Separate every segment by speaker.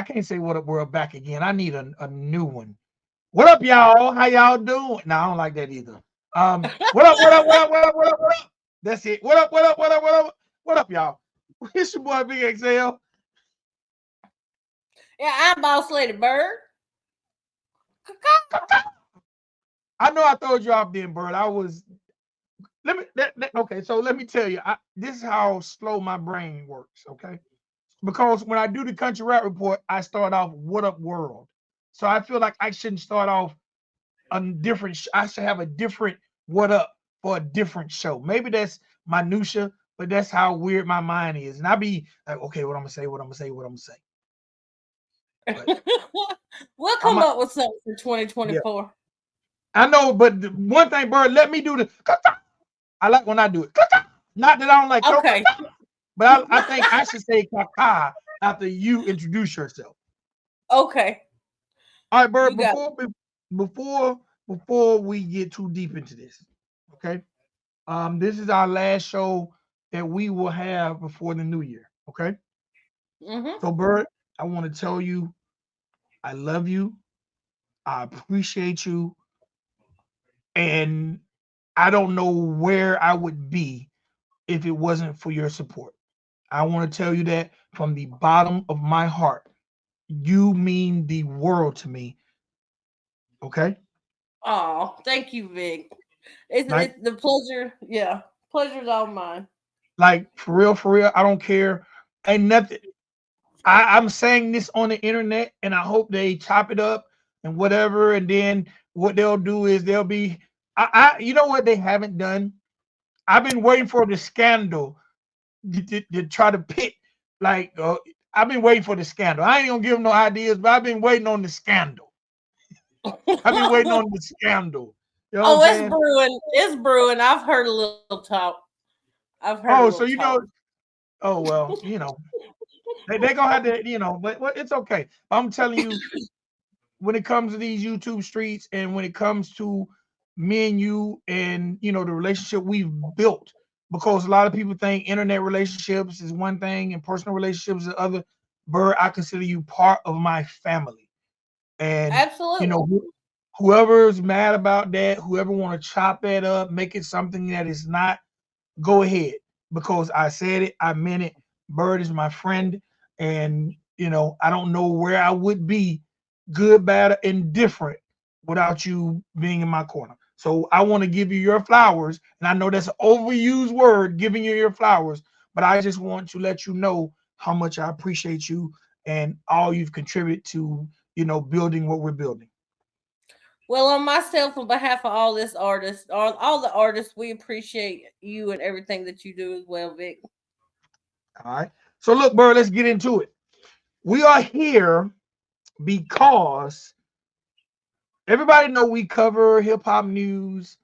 Speaker 1: can't say what up world back again. I need a new one. What up, y'all? How y'all doing? No, I don't like that either. What up, what up, what up, what up, what up, what up? That's it. What up, what up, what up, what up? What up, y'all? It's your boy Big XL.
Speaker 2: Yeah, I'm Boss Lady Bird.
Speaker 1: I know I told you off then, Bird. I was okay, so let me tell you, this is how slow my brain works, okay? Because when I do the country rap report, I start off what up world. So I feel like I shouldn't start off a different. I should have a different what up for a different show. Maybe that's minutia, but that's how weird my mind is. And I be like, okay, what I'm gonna say, what I'm gonna say, what I'm gonna say. But
Speaker 2: We'll
Speaker 1: I'm
Speaker 2: come up with something for
Speaker 1: yeah.
Speaker 2: 2024.
Speaker 1: I know, but one thing, Bird, let me do the. I like when I do it. Not that I don't like coca,
Speaker 2: Okay.
Speaker 1: but I think I should say kaka after you introduce yourself.
Speaker 2: Okay.
Speaker 1: All right, Bird.
Speaker 2: You got
Speaker 1: Before before we get too deep into this, okay? This is our last show that we will have before the new year. Okay.
Speaker 2: mm-hmm.
Speaker 1: So, Bird, I want to tell you I love you. I appreciate you. And I don't know where I would be if it wasn't for your support. I want to tell you that from the bottom of my heart. You mean the world to me. Okay.
Speaker 2: Oh, thank you, Vic.
Speaker 1: Like,
Speaker 2: It's the pleasure. Yeah, pleasure's all mine.
Speaker 1: for real, for real. I don't care. Ain't nothing. I'm saying this on the internet, and I hope they chop it up and whatever. And then what they'll do is they'll be, you know what they haven't done? I've been waiting for the scandal to try to pit. Like, I've been waiting for the scandal. I ain't gonna give them no ideas, but I've been waiting on the scandal. I've been waiting on the scandal. You know what I'm
Speaker 2: Oh, it's
Speaker 1: saying?
Speaker 2: brewing. It's brewing. I've heard a little talk. I've heard a
Speaker 1: Oh,
Speaker 2: little
Speaker 1: so you
Speaker 2: talk.
Speaker 1: know, oh well, they gonna have to, but it's okay. I'm telling you, when it comes to these YouTube streets and when it comes to me and you and the relationship we've built, because a lot of people think internet relationships is one thing and personal relationships is the other. Bird, I consider you part of my family. And you
Speaker 2: Absolutely.
Speaker 1: know, whoever's mad about that, whoever want to chop that up, make it something that is not, go ahead. Because I said it, I meant it. Bird is my friend, and I don't know where I would be, good, bad, or indifferent, without you being in my corner. So I want to give you your flowers, and I know that's an overused word, giving you your flowers, but I just want to let you know how much I appreciate you and all you've contributed to, building what we're building.
Speaker 2: Well, on myself, on behalf of all this artists, all the artists, we appreciate you and everything that you do as well, Vic.
Speaker 1: All right. So look, Bird, let's get into it. We are here because everybody know we cover hip hop news.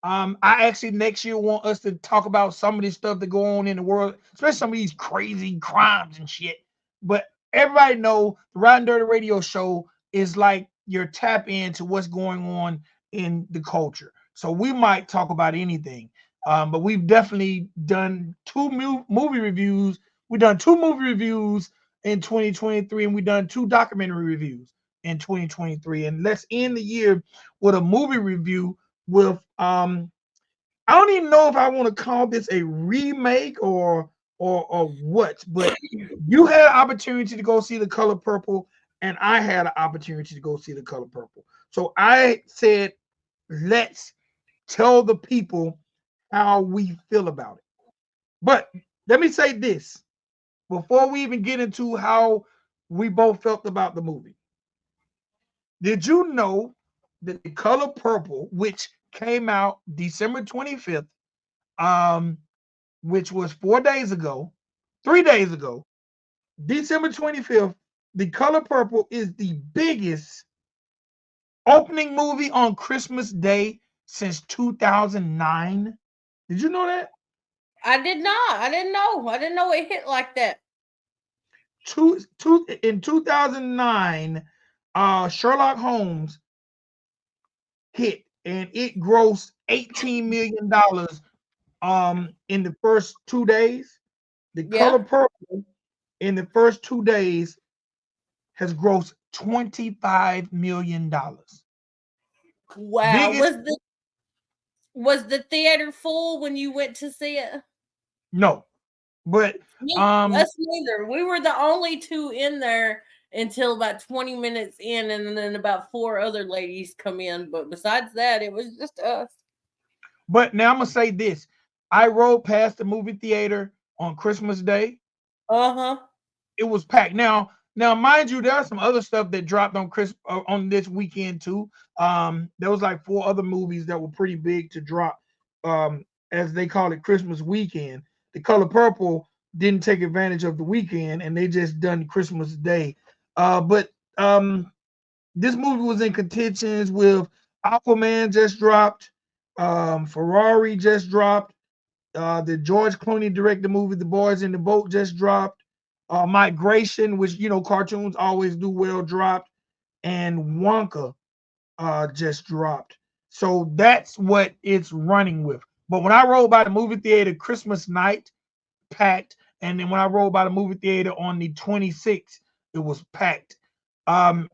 Speaker 1: I actually next year want us to talk about some of this stuff that go on in the world, especially some of these crazy crimes and shit. But everybody know the Ridin Durty radio show is like your tap into what's going on in the culture. So we might talk about anything. But we've definitely done movie reviews. We've done two movie reviews in 2023, and we've done two documentary reviews in 2023. And let's end the year with a movie review with I don't even know if I want to call this a remake or what, but you had an opportunity to go see The Color Purple, and I had an opportunity to go see The Color Purple. So I said, let's tell the people how we feel about it. But let me say this before we even get into how we both felt about the movie. Did you know that The Color Purple, which came out December 25th, um, which was 4 days ago, 3 days ago, December 25th, The Color Purple is the biggest opening movie on Christmas Day since 2009. Did you know that?
Speaker 2: I did not. I didn't know. I didn't know it hit like that.
Speaker 1: In 2009, Sherlock Holmes hit and it grossed $18 million in the first 2 days. The
Speaker 2: Yeah.
Speaker 1: Color Purple in the first 2 days has grossed $25 million.
Speaker 2: Wow.
Speaker 1: Biggest,
Speaker 2: Was the theater full when you went to see it?
Speaker 1: no, but
Speaker 2: Us neither. We were the only two in there until about 20 minutes in, and then about four other ladies come in. But besides that, it was just us.
Speaker 1: but now I'm gonna say this: I rode past the movie theater on Christmas Day.
Speaker 2: Uh huh.
Speaker 1: It was packed. Now, mind you, there's some other stuff that dropped on Chris on this weekend too. There was like four other movies that were pretty big to drop, as they call it, Christmas weekend. The Color Purple didn't take advantage of the weekend, and they just done Christmas Day. But this movie was in contentions with Aquaman just dropped, Ferrari just dropped, the George Clooney directed movie, The Boys in the Boat, just dropped. Migration, which cartoons always do well, dropped, and Wonka just dropped. So that's what it's running with. But when I rode by the movie theater Christmas night, packed, and then when I rode by the movie theater on the 26th, it was packed. I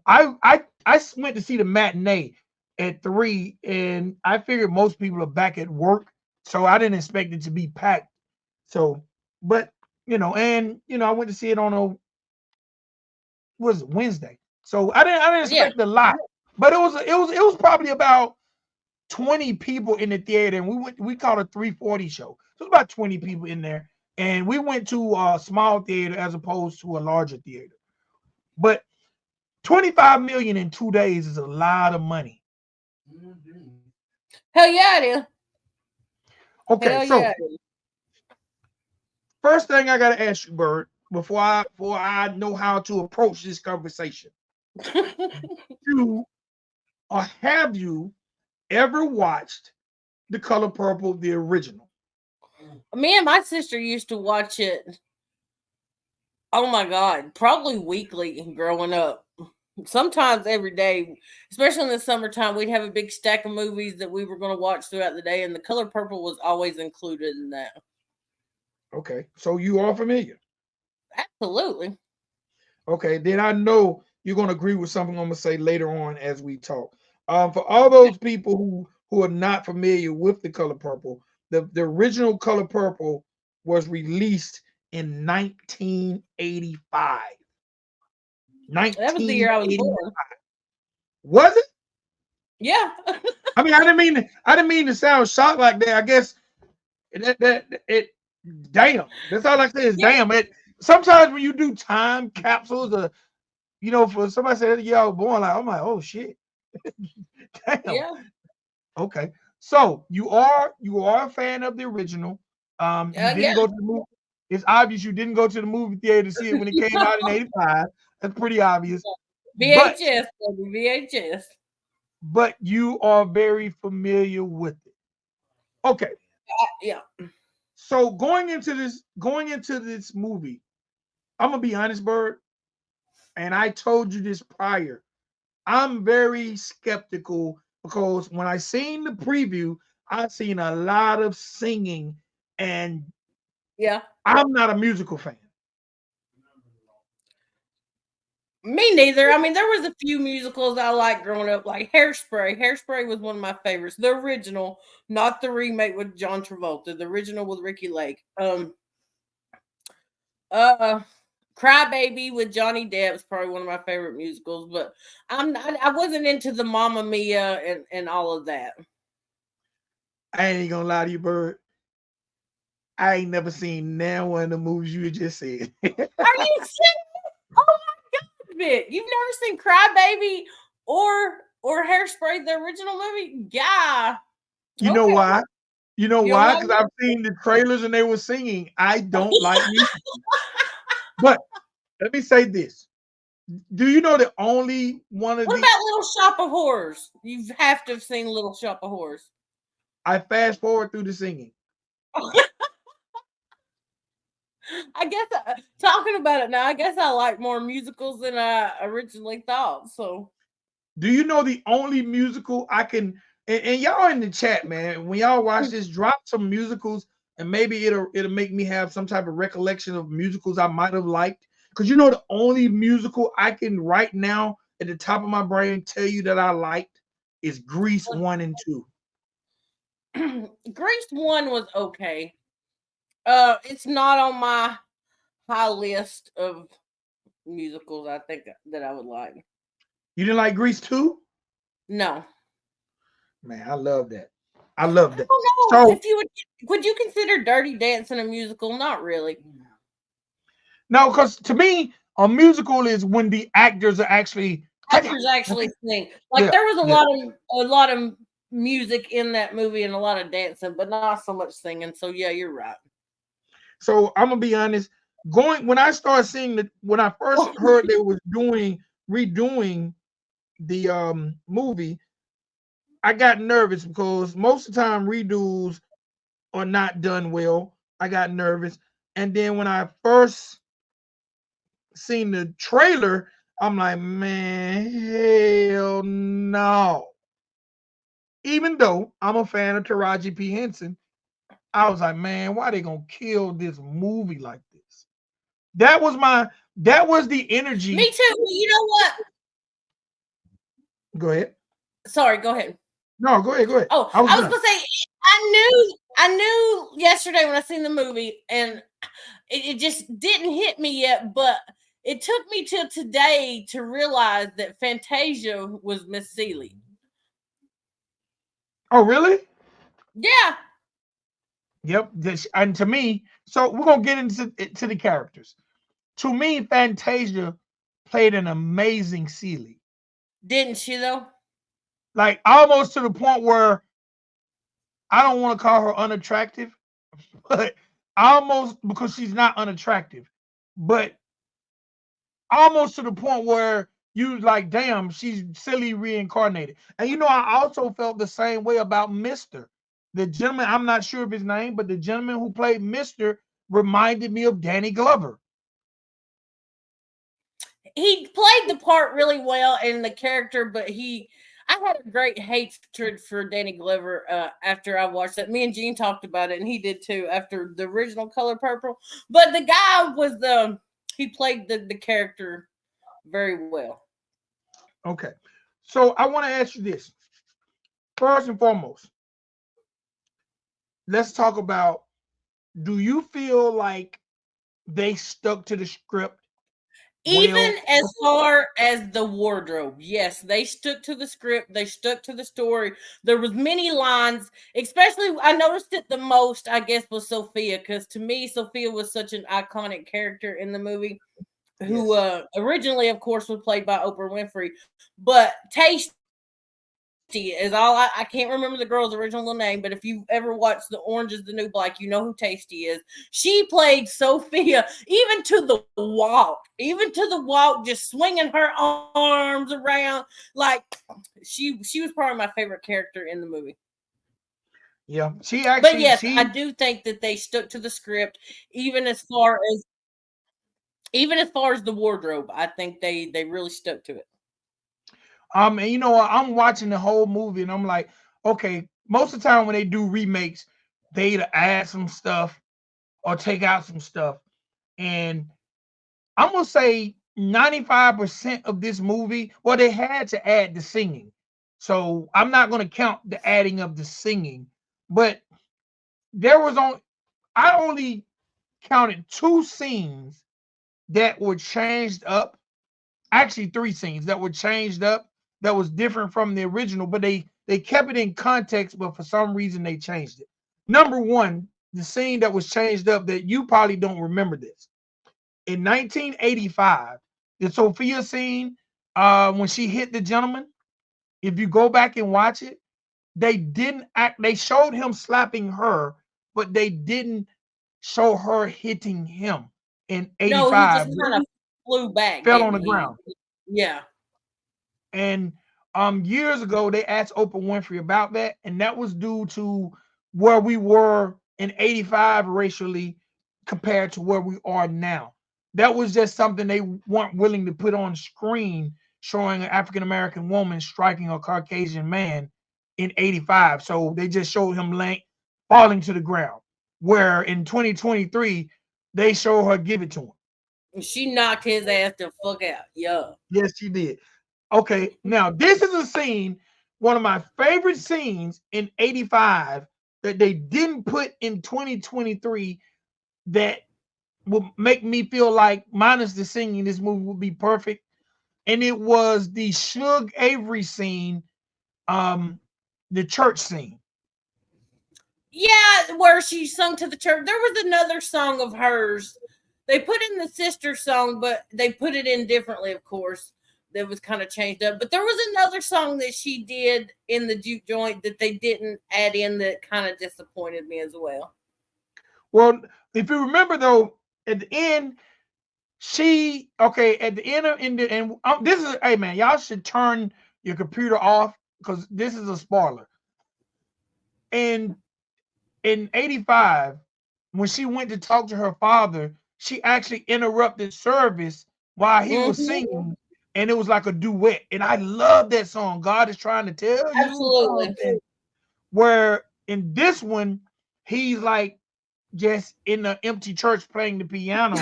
Speaker 1: went to see the matinee at 3, and I figured most people are back at work, so I didn't expect it to be packed. So, but I went to see it on was Wednesday, so I didn't
Speaker 2: Yeah.
Speaker 1: expect a lot, but it was probably about 20 people in the theater, and we called a 340 show. So it was about 20 people in there, and we went to a small theater as opposed to a larger theater. But 25 million in 2 days is a lot of money.
Speaker 2: Hell yeah, it is.
Speaker 1: Okay,
Speaker 2: Hell
Speaker 1: so
Speaker 2: yeah, it
Speaker 1: first thing I gotta ask you, Bird, before I know how to approach this conversation,
Speaker 2: is.
Speaker 1: you or have you ever watched The Color Purple, the original?
Speaker 2: Me and my sister used to watch it. Oh my god, probably weekly growing up. Sometimes every day, especially in the summertime, we'd have a big stack of movies that we were going to watch throughout the day, and The Color Purple was always included in that.
Speaker 1: Okay, so you are familiar.
Speaker 2: Absolutely.
Speaker 1: Okay, then I know you're gonna agree with something I'm gonna say later on as we talk. For all those people who are not familiar with The Color Purple, the original Color Purple was released in 1985.
Speaker 2: That was the year I was
Speaker 1: 1980.
Speaker 2: born.
Speaker 1: Was it?
Speaker 2: Yeah.
Speaker 1: I mean, I didn't mean to sound shocked like that. I guess it damn. That's all I say is
Speaker 2: Yeah.
Speaker 1: damn. It sometimes when you do time capsules, for somebody said yeah, I was born, like I'm like, oh shit. Damn.
Speaker 2: Yeah.
Speaker 1: Okay. So you are a fan of the original. You
Speaker 2: Yeah.
Speaker 1: didn't go to the movie. It's obvious you didn't go to the movie theater to see it when it came out in 85. That's pretty obvious. But
Speaker 2: VHS, baby. VHS.
Speaker 1: but you are very familiar with it. Okay.
Speaker 2: Yeah.
Speaker 1: So going into this movie, I'm gonna be honest, Bird, and I told you this prior. I'm very skeptical because when I seen the preview, I seen a lot of singing, and
Speaker 2: Yeah.
Speaker 1: I'm not a musical fan.
Speaker 2: Me neither. I mean, there was a few musicals I liked growing up, like Hairspray. Hairspray was one of my favorites. The original, not the remake with John Travolta. The original with Ricky Lake. Uh, Cry Baby with Johnny Depp is probably one of my favorite musicals. But I wasn't into the Mamma Mia and all of that.
Speaker 1: I ain't gonna lie to you, Bird. I ain't never seen now one of the movies you just said.
Speaker 2: Are you serious? Oh my god, Vic. You've never seen Cry Baby or Hairspray, the original movie? Yeah.
Speaker 1: You know
Speaker 2: Okay.
Speaker 1: why? You know
Speaker 2: You don't
Speaker 1: why?
Speaker 2: like
Speaker 1: Because I've seen the trailers and they were singing. I don't like music. But let me say this. Do you know that only one of
Speaker 2: What
Speaker 1: the
Speaker 2: about Little Shop of Horrors? You have to have seen Little Shop of Horrors.
Speaker 1: I fast forward through the singing.
Speaker 2: I guess talking about it now, I guess I like more musicals than I originally thought. So
Speaker 1: Do you know the only musical I can and y'all in the chat, man, when y'all watch this, drop some musicals and maybe it'll make me have some type of recollection of musicals I might have liked. Because you know the only musical I can right now at the top of my brain tell you that I liked is Grease 1 and 2.
Speaker 2: Grease 1 was okay. It's not on my high list of musicals I think that I would like.
Speaker 1: You didn't like Grease 2?
Speaker 2: No.
Speaker 1: Man, I love that. I love
Speaker 2: I
Speaker 1: that.
Speaker 2: don't know
Speaker 1: So
Speaker 2: if you would you consider Dirty Dancing a musical? Not really.
Speaker 1: no, because to me, a musical is when the actors are actually
Speaker 2: Actors actually sing. Like
Speaker 1: yeah,
Speaker 2: there was
Speaker 1: yeah.
Speaker 2: a lot of music in that movie and a lot of dancing, but not so much singing. So yeah, you're right.
Speaker 1: So I'm gonna be honest. Going when I started seeing the when I first heard they was redoing the movie, I got nervous because most of the time redos are not done well. I got nervous. And then when I first seen the trailer, I'm like, man, hell no. Even though I'm a fan of Taraji P. Henson, I was like, man, why they gonna kill this movie like this? That was my that was the
Speaker 2: Me
Speaker 1: energy.
Speaker 2: too. You know what?
Speaker 1: Go ahead.
Speaker 2: Sorry, go ahead.
Speaker 1: No, go ahead, go ahead.
Speaker 2: Oh,
Speaker 1: I was
Speaker 2: I was
Speaker 1: done.
Speaker 2: gonna say I knew yesterday when I seen the movie, and it just didn't hit me yet, but it took me till today to realize that Fantasia was Miss Seeley.
Speaker 1: Oh, really?
Speaker 2: Yeah,
Speaker 1: Yep. And to me, so we're gonna get into to the characters. To me, Fantasia played an amazing Celie.
Speaker 2: didn't she though?
Speaker 1: Like almost to the point where I don't want to call her unattractive, but almost because she's not unattractive, but almost to the point where you like, damn, she's silly reincarnated. And you know, I also felt the same way about Mister. The gentleman, I'm not sure of his name, but the gentleman who played Mister reminded me of Danny Glover.
Speaker 2: He played the part really well in the character, but I had a great hatred for Danny Glover after I watched that. Me and Gene talked about it, and he did too after the original Color Purple. But the guy was he played the character very well.
Speaker 1: Okay. So I want to ask you this. First and foremost, let's talk about, do you feel like they stuck to the script
Speaker 2: Even
Speaker 1: well?
Speaker 2: as far as the wardrobe, yes, they stuck to the script. They stuck to the story. There was many lines, especially I noticed it the most. I guess was Sophia, because to me, Sophia was such an iconic character in the movie. Who
Speaker 1: Yes.
Speaker 2: originally, of course, was played by Oprah Winfrey, but Tasty is all I can't remember the girl's original name. But if you ever watched The Orange Is the New Black, you know who Tasty is. She played Sophia even to the even to the walk, just swinging her arms around like she was probably my favorite character in the movie.
Speaker 1: Yeah. She
Speaker 2: But
Speaker 1: actually
Speaker 2: yes, I
Speaker 1: she
Speaker 2: do think that they stuck to the script, even as far as even as far as the wardrobe. I think they really stuck to it.
Speaker 1: and you know what, I'm watching the whole movie and I'm like, okay, most of the time when they do remakes, they either add some stuff or take out some stuff. And I'm gonna say 95% of this movie, well, they had to add the singing. So I'm not gonna count the adding of the singing, but there was on I only counted two scenes that were changed up. Actually, three scenes that were changed up that was different from the original, but they kept it in context, but for some reason they changed it. Number one, the scene that was changed up that you probably don't remember this. In 1985, the Sophia scene, when she hit the gentleman, if you go back and watch it, they didn't act, they showed him slapping her, but they didn't show her hitting him in
Speaker 2: No, he just
Speaker 1: 85.
Speaker 2: kind of flew back,
Speaker 1: Fell on
Speaker 2: didn't
Speaker 1: the
Speaker 2: he?
Speaker 1: ground.
Speaker 2: Yeah.
Speaker 1: And years ago, they asked Oprah Winfrey about that, and that was due to where we were in 85 racially compared to where we are now. That was just something they weren't willing to put on screen, showing an African American woman striking a Caucasian man in 85. So they just showed him falling to the ground. Where in 2023, they show her give it to him.
Speaker 2: She knocked his ass the fuck out. Yeah.
Speaker 1: Yes, she did. Okay, now this is a scene, one of my favorite scenes in 85 that they didn't put in 2023 that will make me feel like, minus the singing, this movie would be perfect. And it was the Suge Avery scene, um, the church scene.
Speaker 2: Yeah, where she sung to the church. There was another song of hers. They put in the sister song, but they put it in differently, of course. That was kind of changed up. But there was another song that she did in the juke joint that they didn't add in that kind of disappointed me as well.
Speaker 1: Well, if you remember though, at the end, she okay at the end of in the and this is, hey man, y'all should turn your computer off because this is a spoiler. And in 85, when she went to talk to her father, she actually interrupted service while he was
Speaker 2: Mm-hmm.
Speaker 1: singing, and it was like a duet. And I love that song. God is trying to tell you
Speaker 2: Absolutely.
Speaker 1: something. Where in this one, he's like just in the empty church playing the piano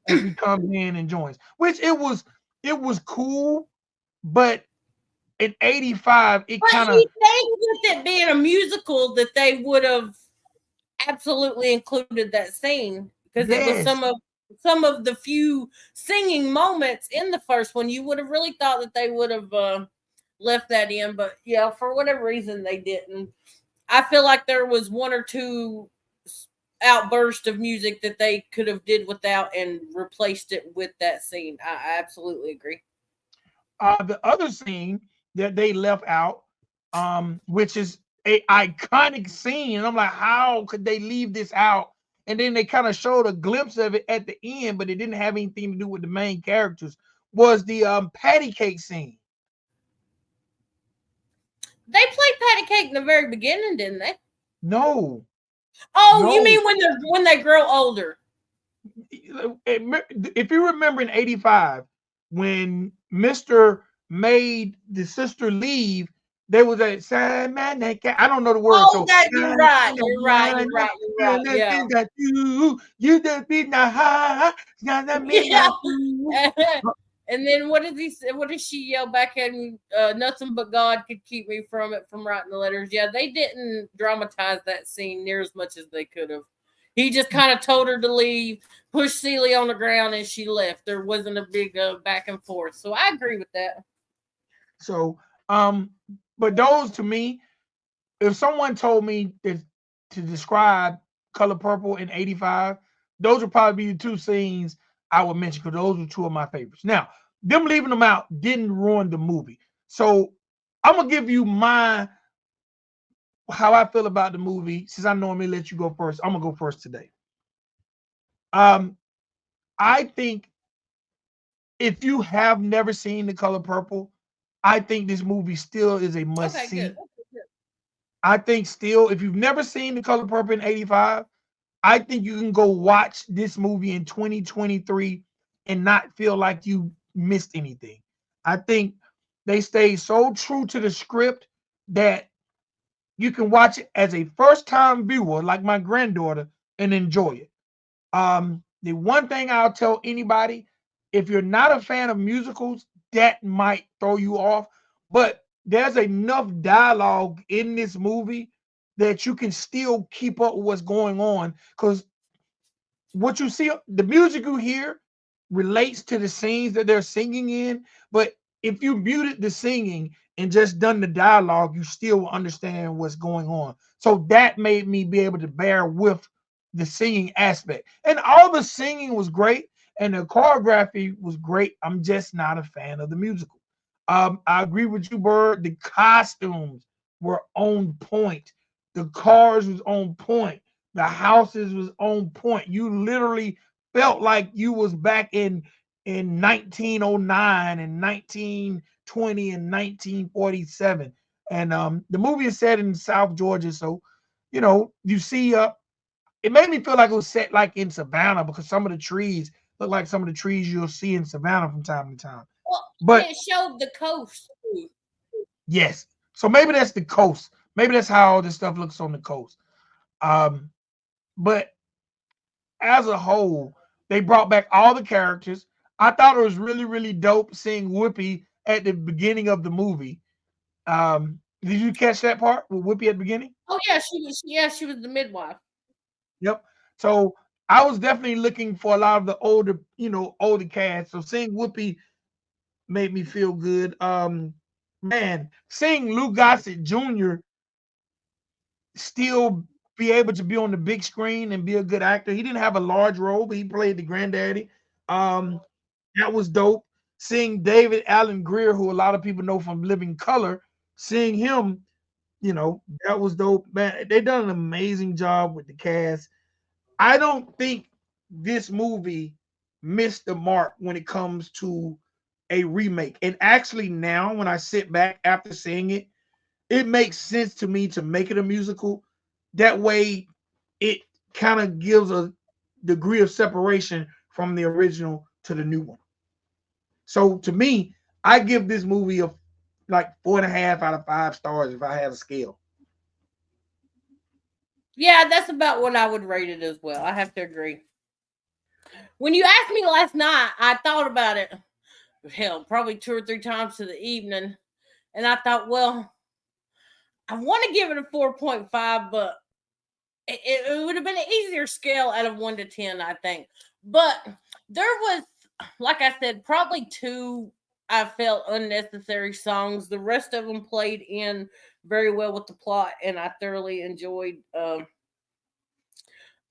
Speaker 1: as he comes in and joins. Which it was cool, but in 85, it
Speaker 2: But
Speaker 1: kind of
Speaker 2: you think with it being a musical that they would have absolutely included that scene because it was
Speaker 1: yes.
Speaker 2: some of the few singing moments in the first one. You would have really thought that they would have left that in, but yeah, for whatever reason they didn't. I feel like there was one or two outburst of music that they could have did without and replaced it with that scene. I absolutely agree.
Speaker 1: The other scene that they left out, which is a iconic scene, and I'm like, how could they leave this out? And then they kind of showed a glimpse of it at the end, but it didn't have anything to do with the main characters. Was the patty cake scene?
Speaker 2: They played patty cake in the very beginning, didn't they?
Speaker 1: No,
Speaker 2: Oh, you
Speaker 1: no.
Speaker 2: mean when they grow older?
Speaker 1: If you remember in 85, when Mr. made the sister leave, there was a I don't know the words,
Speaker 2: Oh,
Speaker 1: so
Speaker 2: that you're right. You're right. You're right. You're right. Yeah.
Speaker 1: you the be not high,
Speaker 2: Yeah. And then what did he say? What did she yell back at him? Nothing but God could keep me from it from writing the letters. Yeah, they didn't dramatize that scene near as much as they could have. He just kind of told her to leave, pushed Celie on the ground, and she left. There wasn't a big back and forth. So I agree with that.
Speaker 1: So but those to me, if someone told me that to describe Color Purple in 85, those would probably be the two scenes I would mention because those were two of my favorites. Now, them leaving them out didn't ruin the movie. So I'm gonna give you my how I feel about the movie. Since I normally let you go first, I'm gonna go first today. Um, I think if you have never seen The Color Purple, I think this movie still is a must
Speaker 2: Okay, good.
Speaker 1: see. I think still, if you've never seen The Color Purple in 85, I think you can go watch this movie in 2023 and not feel like you missed anything. I think they stay so true to the script that you can watch it as a first time viewer, like my granddaughter, and enjoy it. The one thing I'll tell anybody, if you're not a fan of musicals, that might throw you off. But there's enough dialogue in this movie that you can still keep up with what's going on. Because what you see, the music you hear relates to the scenes that they're singing in. But if you muted the singing and just done the dialogue, you still will understand what's going on. So that made me be able to bear with the singing aspect. And all the singing was great and the choreography was great. I'm just not a fan of the musical. I agree with you, Bird. The costumes were on point. The cars was on point. The houses was on point. You literally felt like you was back in 1909 and 1920 and 1947. And the movie is set in South Georgia, so you see it made me feel like it was set like in Savannah because some of the trees look like some of the trees you'll see in Savannah from time to time.
Speaker 2: Well, and
Speaker 1: But
Speaker 2: it showed the coast too.
Speaker 1: yes, so maybe that's the coast. Maybe that's how all this stuff looks on the coast. Um, but as a whole, They brought back all the characters. I thought it was really, really dope seeing Whoopi at the beginning of the movie. Did you catch that part with Whoopi at the beginning?
Speaker 2: Oh yeah, she was the midwife.
Speaker 1: Yep. So I was definitely looking for a lot of the older, older cast. So seeing Whoopi made me feel good. Man, seeing Lou Gossett Jr. still be able to be on the big screen and be a good actor. He didn't have a large role, but he played the granddaddy. Um, that was dope. Seeing David Allen Greer, who a lot of people know from Living Color, seeing him, that was dope. Man, they done an amazing job with the cast. I don't think this movie missed the mark when it comes to a remake. And actually, now when I sit back after seeing it, it makes sense to me to make it a musical. That way, it kind of gives a degree of separation from the original to the new one. So to me, I give this movie a like 4.5 out of 5 stars if I had a scale.
Speaker 2: Yeah, that's about what I would rate it as well. I have to agree. When you asked me last night, I thought about it. Hell, probably 2 or 3 times to the evening, and I thought, well, I want to give it a 4.5, but it would have been an easier scale out of 1 to 10, I think. But there was, like I said, probably two I felt unnecessary songs. The rest of them played in very well with the plot, and I thoroughly enjoyed. A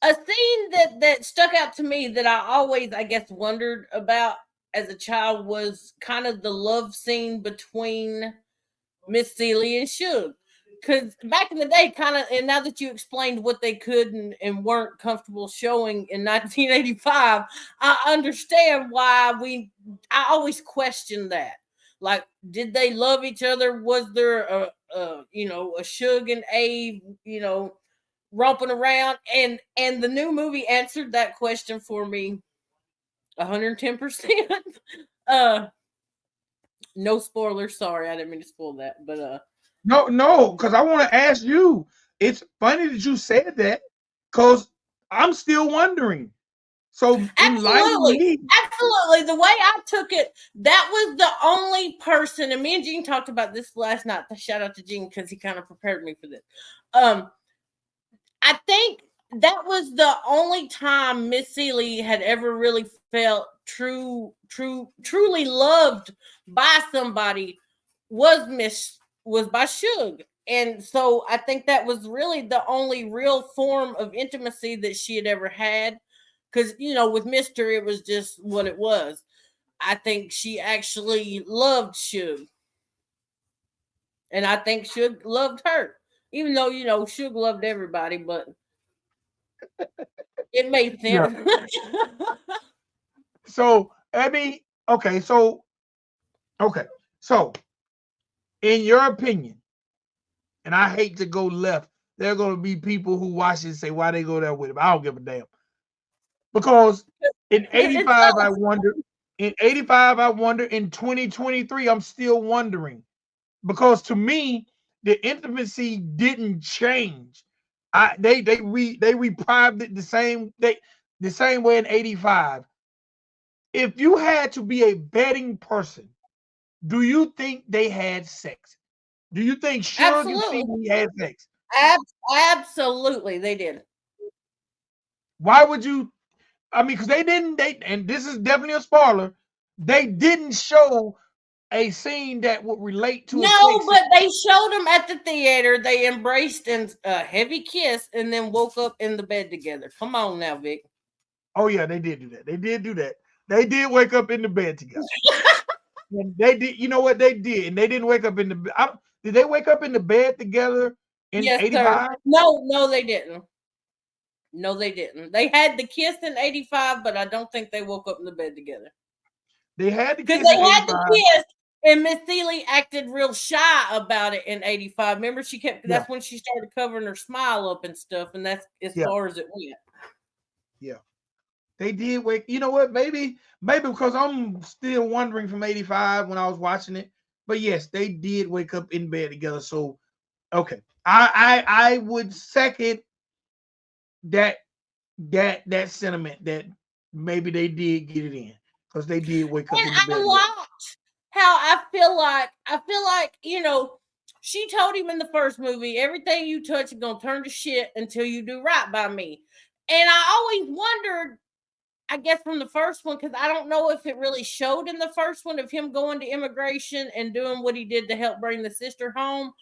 Speaker 2: scene that stuck out to me that I always, I guess, wondered about as a child was kind of the love scene between Miss Celie and Suge. Because back in the day, kind of, and now that you explained what they could and weren't comfortable showing in 1985, I understand why I always questioned that. Like, did they love each other? Was there a Suge and Abe, romping around? And the new movie answered that question for me 110%. uh no spoilers, sorry, I didn't mean to spoil that, but
Speaker 1: No, no, because I want to ask you. It's funny that you said that because I'm still wondering. So enlighten
Speaker 2: absolutely,
Speaker 1: me.
Speaker 2: absolutely. The way I took it, that was the only person, and me and Gene talked about this last night. Shout out to Gene because he kind of prepared me for this. I think that was the only time Miss Seeley had ever really felt truly loved by somebody was by Suge. And so I think that was really the only real form of intimacy that she had ever had. Because, with Mister, it was just what it was. I think she actually loved Suge. And I think Suge loved her. Even though, Suge loved everybody, but it made
Speaker 1: Yeah.
Speaker 2: sense.
Speaker 1: So I mean, okay. Okay. So in your opinion, and I hate to go left, there are going to be people who watch it and say, "Why they go there with him?" I don't give a damn. Because in
Speaker 2: Because it's
Speaker 1: '85, I
Speaker 2: so
Speaker 1: wonder. In '85, I wonder. In 2023, I'm still wondering. Because to me, the intimacy didn't change. They reprived it the same way in '85. If you had to be a betting person, do you think they had sex? Do you think Suge and
Speaker 2: absolutely,
Speaker 1: Celie had sex?
Speaker 2: absolutely, they did.
Speaker 1: Why would you? I mean, because they didn't. And this is definitely a spoiler. They didn't show a scene that would relate to a
Speaker 2: No,
Speaker 1: sex scene.
Speaker 2: but they showed them at the theater. They embraced and a heavy kiss, and then woke up in the bed together. Come on now, Vic.
Speaker 1: Oh yeah, they did do that. They did do that. They did wake up in the bed together. And they did. You know what they did? And they didn't wake up in the. Did they wake up in the bed together in
Speaker 2: Yes, sir.
Speaker 1: '85?
Speaker 2: No, they didn't. No, they didn't. They had the kiss in '85, but I don't think they woke up in the bed together.
Speaker 1: They had the
Speaker 2: Because
Speaker 1: kiss in
Speaker 2: they had the
Speaker 1: '85.
Speaker 2: kiss, and Miss Seeley acted real shy about it in '85. Remember, she kept.
Speaker 1: Yeah,
Speaker 2: That's when she started covering her smile up and stuff, and that's as
Speaker 1: yeah,
Speaker 2: far as it went.
Speaker 1: yeah. They did wake. You know what? Maybe because I'm still wondering from '85 when I was watching it. But yes, they did wake up in bed together. So okay, I would second that that sentiment that maybe they did get it in because they did wake up
Speaker 2: And
Speaker 1: in the bed together.
Speaker 2: I liked how I feel like, she told him in the first movie, everything you touch is gonna turn to shit until you do right by me. And I always wondered, I guess from the first one, because I don't know if it really showed in the first one of him going to immigration and doing what he did to help bring the sister home,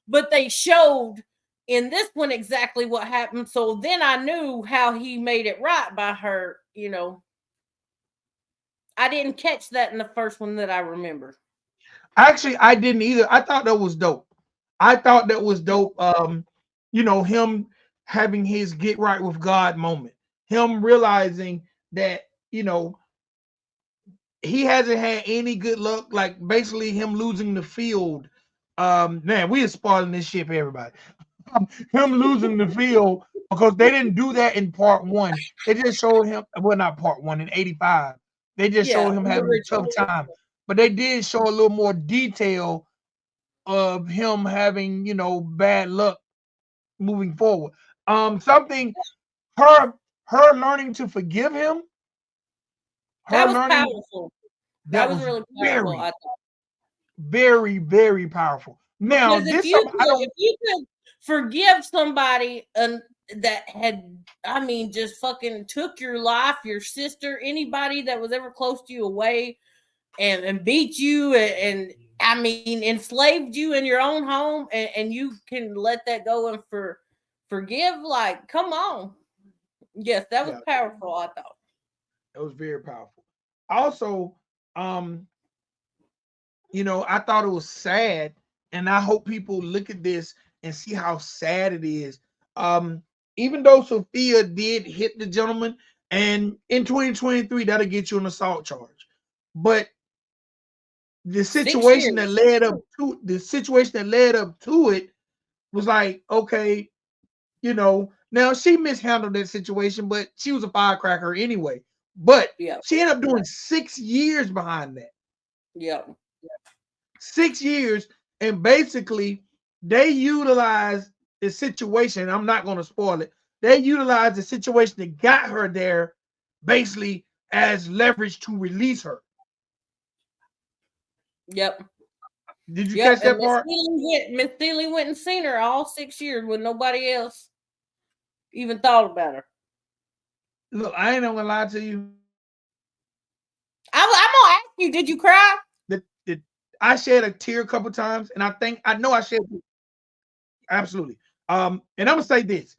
Speaker 2: but they showed in this one exactly what happened. So then I knew how he made it right by her. I didn't catch that in the first one that I remember.
Speaker 1: Actually, I didn't either. I thought that was dope. I thought that was dope. Him having his get right with God moment. Him realizing that, he hasn't had any good luck. Like basically him losing the field. Man, we are spoiling this shit for everybody. Him losing the field because they didn't do that in part one. They just showed him, well, not part one in '85. They just showed
Speaker 2: Yeah,
Speaker 1: him
Speaker 2: in the
Speaker 1: having a
Speaker 2: original.
Speaker 1: tough time. But they did show a little more detail of him having, bad luck moving forward. Something her her learning to forgive him,
Speaker 2: That
Speaker 1: her
Speaker 2: was
Speaker 1: learning
Speaker 2: powerful. That
Speaker 1: that
Speaker 2: was
Speaker 1: was
Speaker 2: really powerful.
Speaker 1: very, very, very powerful. Now,
Speaker 2: Because if
Speaker 1: this
Speaker 2: you
Speaker 1: something I
Speaker 2: could,
Speaker 1: don't.
Speaker 2: if you could forgive somebody and that had, just fucking took your life, your sister, anybody that was ever close to you away, and beat you and enslaved you in your own home, and you can let that go and forgive, like, come on. Yes, that was
Speaker 1: Yeah,
Speaker 2: powerful, I thought.
Speaker 1: it was very powerful. Also, um, I thought it was sad, and I hope people look at this and see how sad it is. Um, Even though Sophia did hit the gentleman, and in 2023 that'll get you an assault charge, but the
Speaker 2: Six
Speaker 1: situation that
Speaker 2: years.
Speaker 1: led up to it was like, okay, now she mishandled that situation, but she was a firecracker anyway. But
Speaker 2: Yeah.
Speaker 1: she ended up doing 6 years behind that.
Speaker 2: Yeah.
Speaker 1: 6 years, and basically they utilized the situation. I'm not going to spoil it. They utilized the situation that got her there, basically as leverage to release her.
Speaker 2: Yep.
Speaker 1: Did you
Speaker 2: Yep.
Speaker 1: catch
Speaker 2: And
Speaker 1: that part?
Speaker 2: Miss Thiele went and seen her all 6 years when nobody else even thought about her.
Speaker 1: Look, I ain't gonna lie to you.
Speaker 2: I'm gonna ask you, did you cry?
Speaker 1: That I shed a tear a couple times, and I know I shed absolutely. And I'm gonna say this: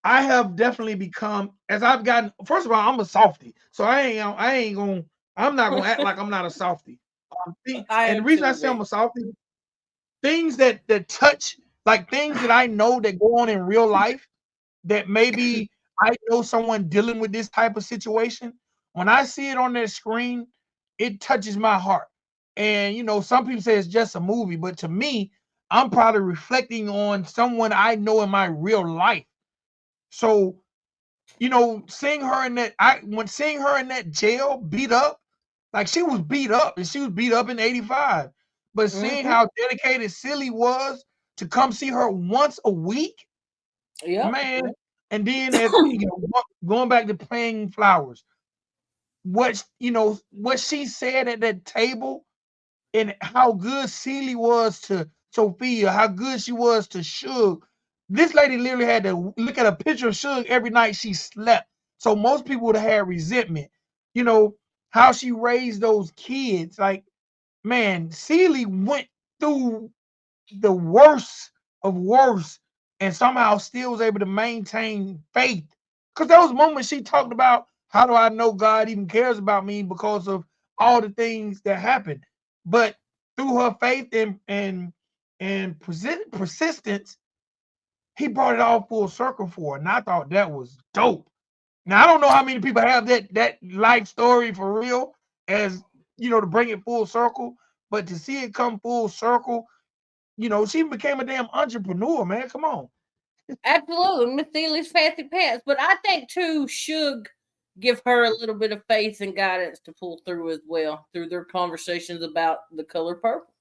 Speaker 1: I have definitely become, as I've gotten. First of all, I'm a softie, so I'm not gonna act like I'm not a softie.
Speaker 2: I
Speaker 1: And the
Speaker 2: am
Speaker 1: reason I
Speaker 2: too,
Speaker 1: say
Speaker 2: man.
Speaker 1: I'm a softie, things that touch, like things that I know that go on in real life, that maybe I know someone dealing with this type of situation. When I see it on their screen, it touches my heart. And some people say it's just a movie, but to me, I'm probably reflecting on someone I know in my real life. So, seeing her in that jail beat up, like she was beat up and she was beat up in '85. But seeing
Speaker 2: Mm-hmm.
Speaker 1: how dedicated Silly was to come see her once a week,
Speaker 2: Yep.
Speaker 1: man. And then as going back to playing flowers, what she said at that table, and how good Celie was to Sophia, how good she was to Suge. This lady literally had to look at a picture of Suge every night she slept. So most people would have had resentment. You know, how she raised those kids. Like, man, Celie went through the worst of worst and somehow still was able to maintain faith. Because there was moments she talked about, how do I know God even cares about me because of all the things that happened. But through her faith and persistence, he brought it all full circle for her. And I thought that was dope. Now I don't know how many people have that life story for real, as to bring it full circle, but to see it come full circle, she became a damn entrepreneur, man. Come on.
Speaker 2: Absolutely. Miss Thiele's fancy pants. But I think too, Suge give her a little bit of faith and guidance to pull through as well through their conversations about the color purple.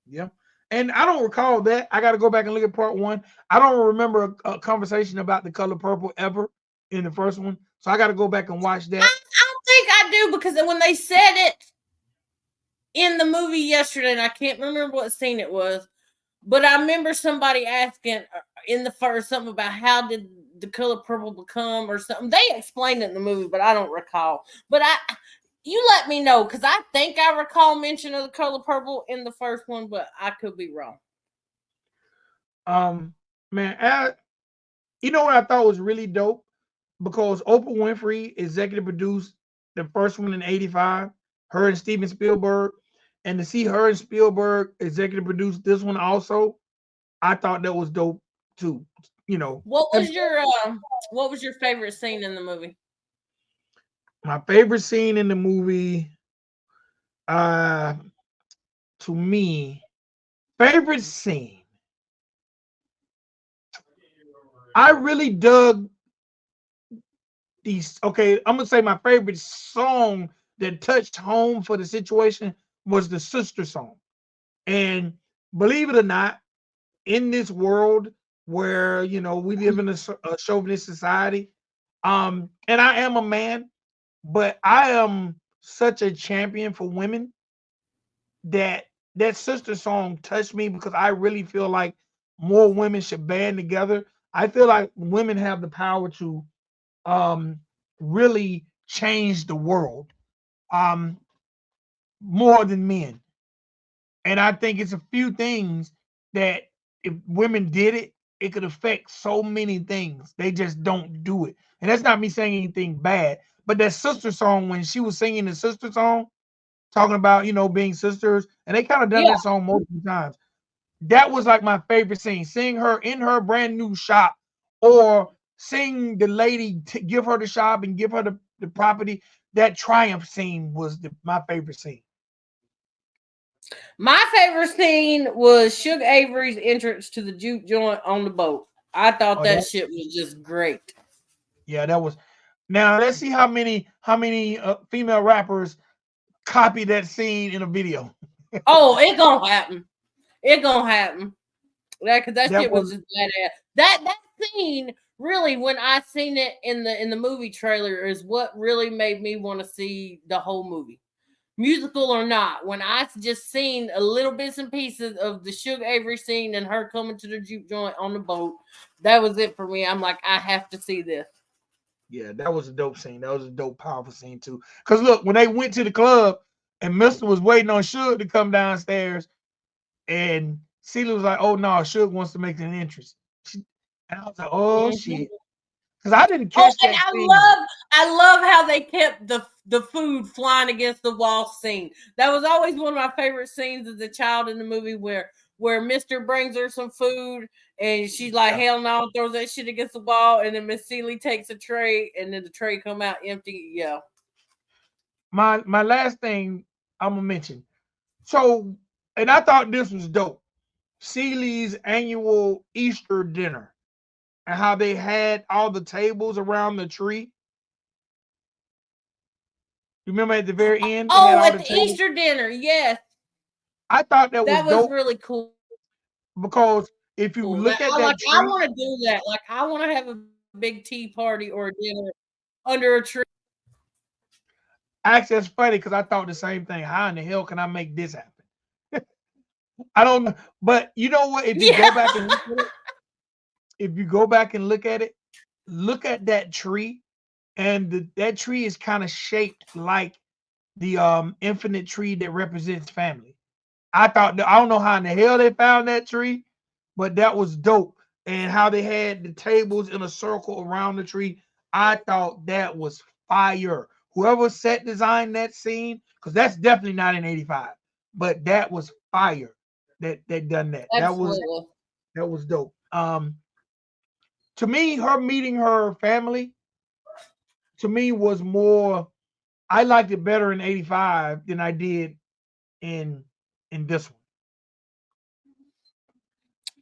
Speaker 1: Yeah. And I don't recall that. I got to go back and look at part one. I don't remember a conversation about the color purple ever in the first one. So I got to go back and watch that.
Speaker 2: I think I do because when they said it in the movie yesterday, and I can't remember what scene it was, but I remember somebody asking in the first something about how did the color purple become or something. They explained it in the movie, but I don't recall. But you let me know because I think I recall mention of the color purple in the first one, but I could be wrong.
Speaker 1: Man, you know what I thought was really dope? Because Oprah Winfrey executive produced the first one in '85, her and Steven Spielberg, and to see her and Spielberg executive produce this one also, I thought that was dope too. You know,
Speaker 2: What
Speaker 1: and
Speaker 2: was your favorite scene in the movie?
Speaker 1: my favorite scene in the movie, uh, to me, favorite scene. I really dug these. Okay, I'm gonna say my favorite song that touched home for the situation was the sister song. And believe it or not, in this world where we live in a chauvinist society, and I am a man, but I am such a champion for women that that sister song touched me because I really feel like more women should band together. I feel like women have the power to um really change the world um more than men. And I think it's a few things that if women did it, it could affect so many things. They just don't do it. And that's not me saying anything bad. But that sister song, when she was singing the sister song, talking about, being sisters, and they kind of done
Speaker 2: Yeah,
Speaker 1: that song multiple times. That was like my favorite scene. Seeing her in her brand new shop, or seeing the lady give her the shop and give her the property. That triumph scene was my favorite scene.
Speaker 2: my favorite scene was Suge Avery's entrance to the juke joint on the boat. I thought
Speaker 1: Oh,
Speaker 2: that
Speaker 1: that
Speaker 2: shit was just great.
Speaker 1: yeah, that was. Now let's see how many female rappers copy that scene in a video.
Speaker 2: Oh, it gonna happen. It gonna happen. Cause that
Speaker 1: That
Speaker 2: shit was
Speaker 1: was
Speaker 2: just badass. That scene really, when I seen it in the movie trailer, is what really made me want to see the whole movie, musical or not. When I just seen a little bits and pieces of the Suge Avery scene and her coming to the juke joint on the boat, that was it for me. I'm like, I have to see this.
Speaker 1: yeah, that was a dope scene. That was a dope, powerful scene too. Cause look, when they went to the club and Mister was waiting on Suge to come downstairs, and Celia was like, "Oh no, Suge wants to make an entrance," and I was like, "Oh
Speaker 2: Mhm.
Speaker 1: shit," because I didn't
Speaker 2: Oh,
Speaker 1: catch
Speaker 2: and
Speaker 1: that scene.
Speaker 2: I love how they kept the food flying against the wall scene. That was always one of my favorite scenes as a child in the movie where Mister brings her some food and she's like,
Speaker 1: Yeah.
Speaker 2: hell no, throws that shit against the wall, and then Miss Seeley takes a tray and then the tray come out empty. Yeah.
Speaker 1: My last thing I'm gonna mention. So, and I thought this was dope. Sealy's annual Easter dinner and how they had all the tables around the tree. You remember at the very end, they had
Speaker 2: Oh,
Speaker 1: all
Speaker 2: at
Speaker 1: the
Speaker 2: the
Speaker 1: tables.
Speaker 2: Easter dinner, yes.
Speaker 1: I thought that was
Speaker 2: That was
Speaker 1: dope
Speaker 2: really cool.
Speaker 1: because if you
Speaker 2: That
Speaker 1: look at
Speaker 2: I like
Speaker 1: that
Speaker 2: I
Speaker 1: tree,
Speaker 2: want to do that. Like I want to have a big tea party or a dinner under a tree.
Speaker 1: actually, that's funny because I thought the same thing. How in the hell can I make this happen? I don't know. But you know what? If you
Speaker 2: Yeah.
Speaker 1: go back and look at it, if you go back and look at it, look at that tree, and that tree is kind of shaped like the infinite tree that represents family. I don't know how in the hell they found that tree, but that was dope. And how they had the tables in a circle around the tree, I thought that was fire. Whoever set designed that scene, because that's definitely not in '85, but that was fire. That done that.
Speaker 2: Absolutely.
Speaker 1: That was dope. To me, her meeting her family to me was more. I liked it better in '85 than I did in in this one.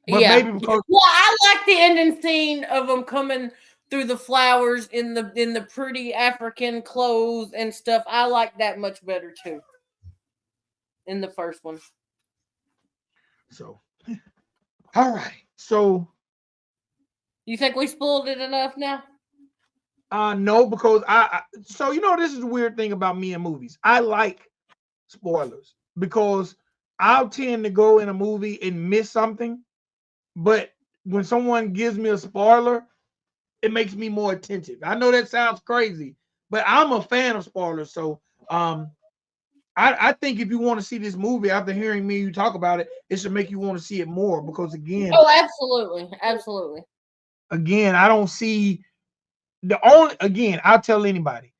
Speaker 1: But
Speaker 2: Yeah.
Speaker 1: maybe because
Speaker 2: Well, I like the ending scene of them coming through the flowers in the pretty African clothes and stuff. I like that much better too in the first one.
Speaker 1: so. All right. So
Speaker 2: You think we spoiled it enough now?
Speaker 1: No, because so this is the weird thing about me and movies. I like spoilers because I'll tend to go in a movie and miss something, but when someone gives me a spoiler, it makes me more attentive. I know that sounds crazy, but I'm a fan of spoilers. So I think if you want to see this movie after hearing me you talk about it, it should make you want to see it more because
Speaker 2: Oh, absolutely, absolutely.
Speaker 1: I don't see the only I'll tell anybody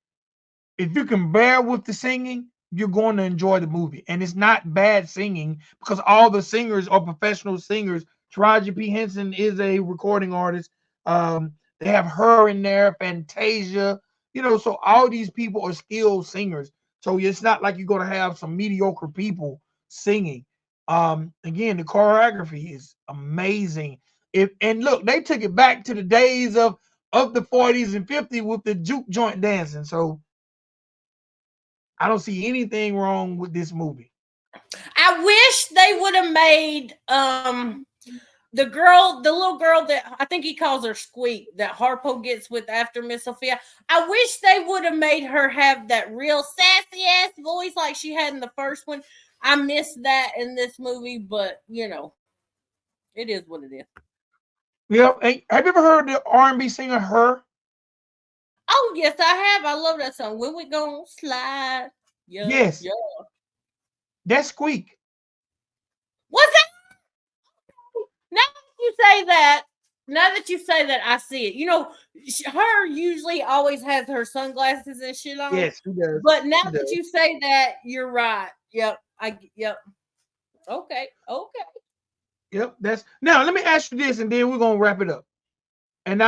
Speaker 1: if you can bear with the singing, you're going to enjoy the movie. And it's not bad singing because all the singers are professional singers. Taraji P. Henson is a recording artist. They have her in there, Fantasia, so all these people are skilled singers. So it's not like you're going to have some mediocre people singing. Again, the choreography is amazing. And look, they took it back to the days of the 40s and 50s with the juke joint dancing. So I don't see anything wrong with this movie.
Speaker 2: I wish they would have made the little girl that I think he calls her Squeak, that Harpo gets with after Miss Sophia. I wish they would have made her have that real sassy ass voice like she had in the first one. I missed that in this movie, but it is what it is.
Speaker 1: Yeah. Hey, have you ever heard the R&B singer Her?
Speaker 2: Oh yes, I have. I love that song. When we gonna slide? Yeah,
Speaker 1: Yes,
Speaker 2: yeah.
Speaker 1: that's Squeak.
Speaker 2: What's that? Now that you say that, I see it. Her usually always has her sunglasses and shit on.
Speaker 1: Yes, she does.
Speaker 2: But now
Speaker 1: She
Speaker 2: that
Speaker 1: does.
Speaker 2: you say that, you're right. Yep. Yep. Okay. Okay.
Speaker 1: Yep. That's now. Let me ask you this, and then we're gonna wrap it up. And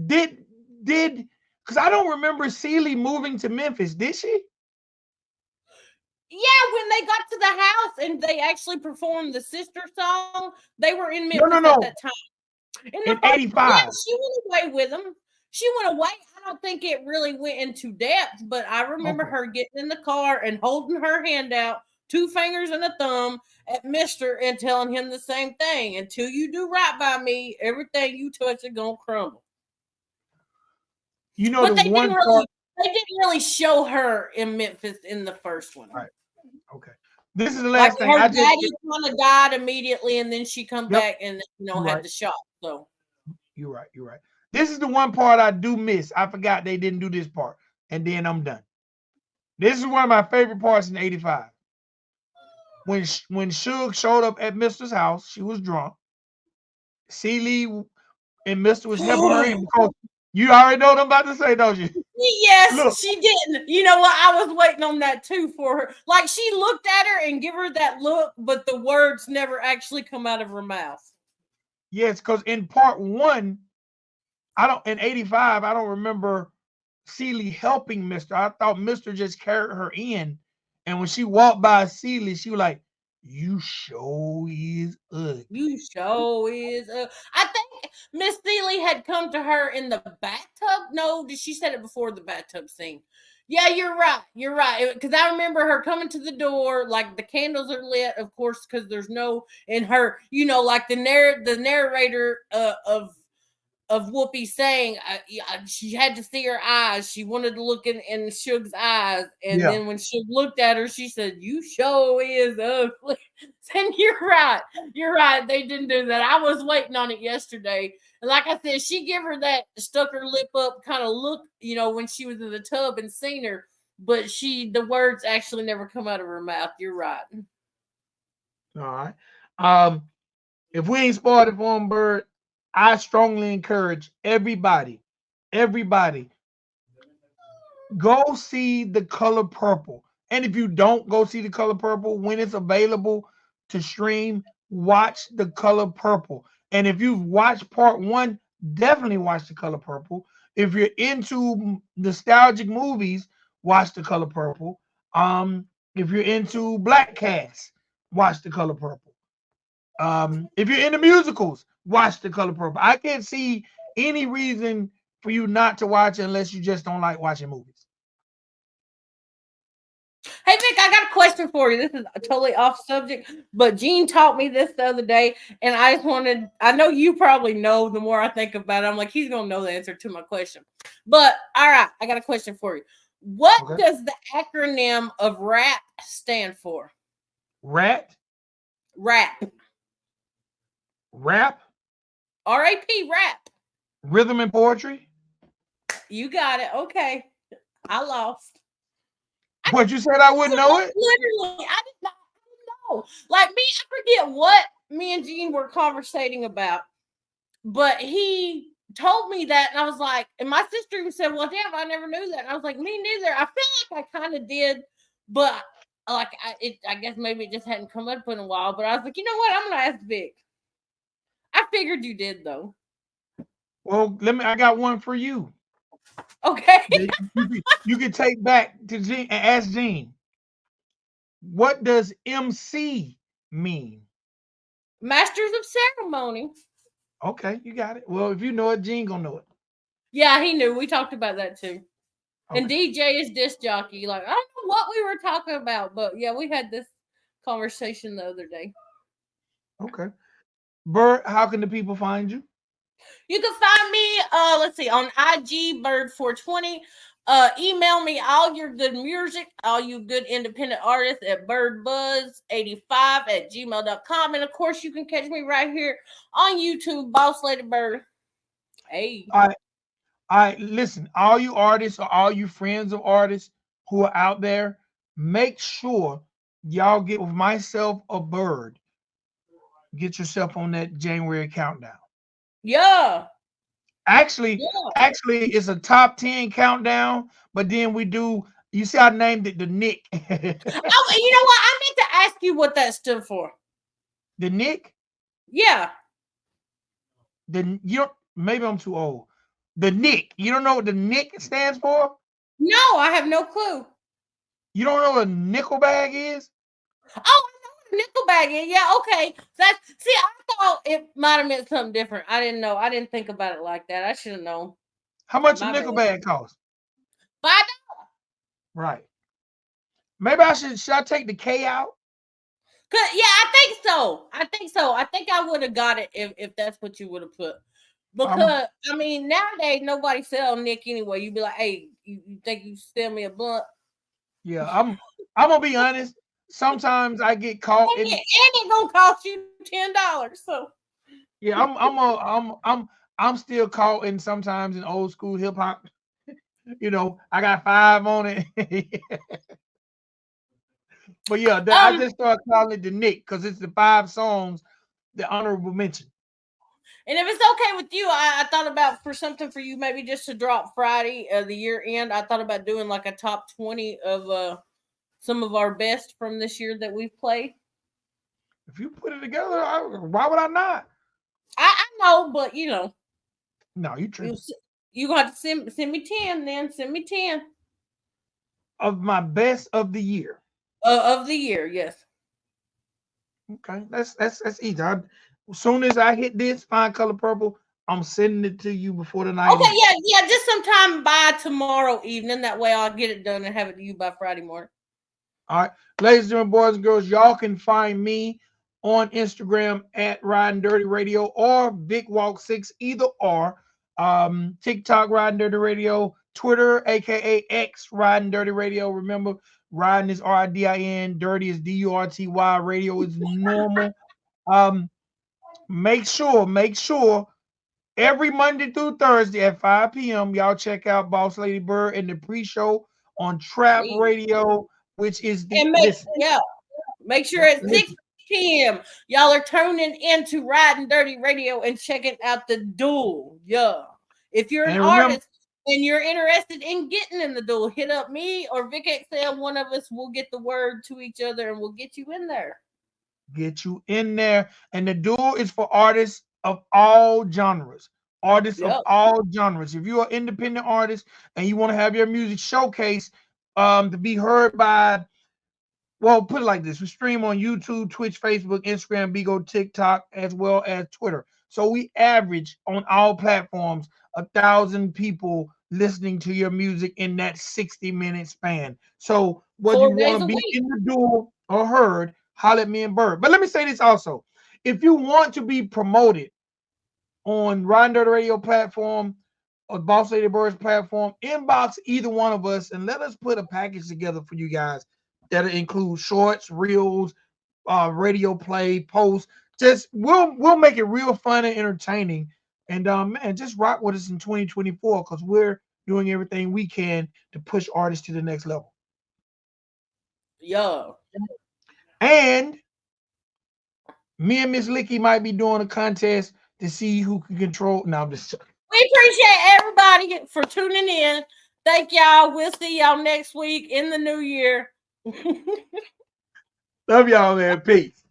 Speaker 1: did did because I don't remember Celie moving to Memphis. Did she?
Speaker 2: Yeah, when they got to the house and they actually performed the sister song, they were in
Speaker 1: No,
Speaker 2: Memphis
Speaker 1: no,
Speaker 2: at that
Speaker 1: no.
Speaker 2: time. In the
Speaker 1: In
Speaker 2: first one, yeah,
Speaker 1: '85.
Speaker 2: she went away with him. She went away. I don't think it really went into depth, but I remember
Speaker 1: Okay.
Speaker 2: her getting in the car and holding her hand out, two fingers and a thumb at Mister and telling him the same thing. Until you do right by me, everything you touch is gonna crumble.
Speaker 1: You know
Speaker 2: But
Speaker 1: the one part.
Speaker 2: they didn't really show her in Memphis in the first one.
Speaker 1: All right. Okay. This is the
Speaker 2: Like
Speaker 1: last thing.
Speaker 2: her daddy kind of died immediately, and then she come
Speaker 1: Yep.
Speaker 2: back and
Speaker 1: You're
Speaker 2: had
Speaker 1: right.
Speaker 2: the shot. So
Speaker 1: You're right. You're right. This is the one part I do miss. I forgot they didn't do this part, and then I'm done. This is one of my favorite parts in '85. When Suge showed up at Mister's house, she was drunk. Celie and Mister was helping her in because you already know what I'm about to say, don't you?
Speaker 2: yes,
Speaker 1: Look,
Speaker 2: she didn't. You know what? I was waiting on that too for her. Like she looked at her and give her that look, but the words never actually come out of her mouth.
Speaker 1: yes, because in part one, I don't in '85, I don't remember Celie helping Mister. I thought Mister just carried her in, and when she walked by Celie, she was like, "You show is ugly."
Speaker 2: You show is. I think Miss Seeley had come to her in the bathtub. No, did she said it before the bathtub scene? Yeah, you're right. You're right. Because I remember her coming to the door, like the candles are lit, of course, because there's no in her. Like the narrator of Whoopi saying she had to see her eyes. She wanted to look in Suge's eyes. And
Speaker 1: Yeah.
Speaker 2: then when Suge looked at her, she said, "You show is ugly." And you're right. You're right. They didn't do that. I was waiting on it yesterday. And like I said, she gave her that stuck her lip up kind of look, when she was in the tub and seen her. But the words actually never come out of her mouth. You're right.
Speaker 1: All right. Um, if we ain't spoiled it for him, Bird, I strongly encourage everybody, go see The Color Purple. And if you don't go see The Color Purple when it's available to stream, watch The Color Purple. And if you've watched part one, definitely watch The Color Purple. If you're into nostalgic movies, watch The Color Purple. If you're into black cast, watch The Color Purple. If you're into musicals, watch The Color Purple. I can't see any reason for you not to watch it unless you just don't like watching movies.
Speaker 2: Hey Vic, I got a question for you. This is totally off subject, but Gene taught me this the other day, and I just wanted. I know you probably know. The more I think about it, I'm like, he's gonna know the answer to my question. But all right, I got a question for you. What
Speaker 1: Okay.
Speaker 2: does the acronym of RAP stand for?
Speaker 1: Rat,
Speaker 2: RAP.
Speaker 1: rap,
Speaker 2: RAP. Rap.
Speaker 1: rhythm and poetry.
Speaker 2: You got it. Okay, I lost. I
Speaker 1: What you said I wouldn't
Speaker 2: didn't
Speaker 1: know
Speaker 2: know.
Speaker 1: it?
Speaker 2: Literally, I did not know. Like me, I forget what me and Gene were conversating about. But he told me that, and I was like, and my sister even said, "Well, damn, I never knew that." And I was like, "Me neither." I feel like I kind of did, but like I guess maybe it just hadn't come up in a while. But I was like, you know what? I'm gonna ask Vic. I figured you did though.
Speaker 1: Well, let me. I got one for you.
Speaker 2: Okay,
Speaker 1: That you can take back to Gene and ask Gene. What does MC mean?
Speaker 2: Masters of Ceremony.
Speaker 1: Okay, you got it. Well, if you know it, Gene gonna know it.
Speaker 2: Yeah, he knew. We talked about that too. And
Speaker 1: Okay.
Speaker 2: DJ is disc jockey. Like I don't know what we were talking about, but yeah, we had this conversation the other day.
Speaker 1: Okay. Bert, how can the people find you?
Speaker 2: You can find me, let's see, on IG Bird420. Email me all your good music, all you good independent artists at birdbuzz85 at gmail.com. And of course, you can catch me right here on YouTube, Boss Lady Bird. Hey.
Speaker 1: All right. All right. Listen, all you artists or all you friends of artists who are out there, make sure y'all get with myself or Bird. Get yourself on that January countdown.
Speaker 2: Yeah.
Speaker 1: Actually,
Speaker 2: Yeah.
Speaker 1: actually, it's a top 10 countdown, but then we do. You see, I named it the Nick.
Speaker 2: Oh, you know what? I meant to ask you what that stood for.
Speaker 1: The Nick.
Speaker 2: Yeah.
Speaker 1: The you don't. Maybe I'm too old. The Nick. You don't know what the Nick stands for?
Speaker 2: No, I have no clue.
Speaker 1: You don't know what a nickel bag is?
Speaker 2: Oh, I know Nickelback. Yeah, okay. That's see, I thought it might have meant something different. I didn't know. I didn't think about it like that. I should have known.
Speaker 1: How much a
Speaker 2: My
Speaker 1: nickel
Speaker 2: bad.
Speaker 1: bag cost?
Speaker 2: But
Speaker 1: Right. Maybe should I take the K out?
Speaker 2: yeah, I think so. I think so. I think I would have got it if that's what you would have put.
Speaker 1: Um,
Speaker 2: Because I mean, nowadays nobody sell Nick anyway. You be like, hey, you think you sell me a blunt?
Speaker 1: yeah, I'm gonna be honest. Sometimes I get caught
Speaker 2: And
Speaker 1: in.
Speaker 2: it gonna cost you $10. So
Speaker 1: Yeah, I'm still caught in sometimes in old school hip hop. I got five on it. But yeah, I
Speaker 2: um
Speaker 1: just started calling it the Nick because it's the five songs, the honorable mention.
Speaker 2: and if it's okay with you, I thought about for something for you, maybe just to drop Friday the year end. I thought about doing like a top 20 of some of our best from this year that we've played.
Speaker 1: If you put it together, why would I not?
Speaker 2: I know, but
Speaker 1: No, you
Speaker 2: you
Speaker 1: tripping.
Speaker 2: you gonna have to send me 10 then. Send me 10
Speaker 1: Of my best of the year.
Speaker 2: of the year, yes.
Speaker 1: Okay, that's easy. As soon as I hit this fine color purple, I'm sending it to you before the night
Speaker 2: Okay,
Speaker 1: ends.
Speaker 2: yeah, just sometime by tomorrow evening. That way I'll get it done and have it to you by Friday morning.
Speaker 1: All right, ladies and gentlemen, boys and girls, y'all can find me on Instagram at Ridin Dirty Radio or Vic Walk 6, either or. TikTok Ridin Dirty Radio, Twitter, aka X Ridin Dirty Radio. Remember, Ridin is RIDIN, Dirty is DURTY, Radio is normal. Um, make sure every Monday through Thursday at 5 p.m. Y'all check out Boss Lady Bird in the pre-show on Trap
Speaker 2: Hey.
Speaker 1: Radio, which is the
Speaker 2: And
Speaker 1: listen.
Speaker 2: make sure at
Speaker 1: Listen.
Speaker 2: 6 p.m. y'all are tuning into Riding Dirty Radio and checking out the duel. Yeah. If you're an
Speaker 1: And remember,
Speaker 2: artist and you're interested in getting in the duel, hit up me or Vic XL. One of us will get the word to each other and we'll get you in there.
Speaker 1: get you in there. And the duel is for artists of all genres. Artists of
Speaker 2: Yep.
Speaker 1: all genres. If you're an independent artist and you want to have your music showcased to be heard by, well, put it like this: we stream on YouTube, Twitch, Facebook, Instagram, Bigo, TikTok, as well as Twitter. So we average on all platforms 1,000 people listening to your music in that 60-minute span. So whether you
Speaker 2: 4 days
Speaker 1: want
Speaker 2: a
Speaker 1: to be
Speaker 2: week.
Speaker 1: in the duel or heard, holler at me and Bird. But let me say this also. If you want to be promoted on Ridin Durty Radio platform or Boss Lady Birds platform, inbox either one of us and let us put a package together for you guys that'll include shorts, reels, radio play, posts. Just we'll make it real fun and entertaining. And man, just rock with us in 2024 because we're doing everything we can to push artists to the next level.
Speaker 2: Yeah.
Speaker 1: And me and Miss Licky might be doing a contest to see who can control. Now I'm just
Speaker 2: We appreciate everybody for tuning in. Thank y'all. We'll see y'all next week in the new year.
Speaker 1: love y'all, man. Peace.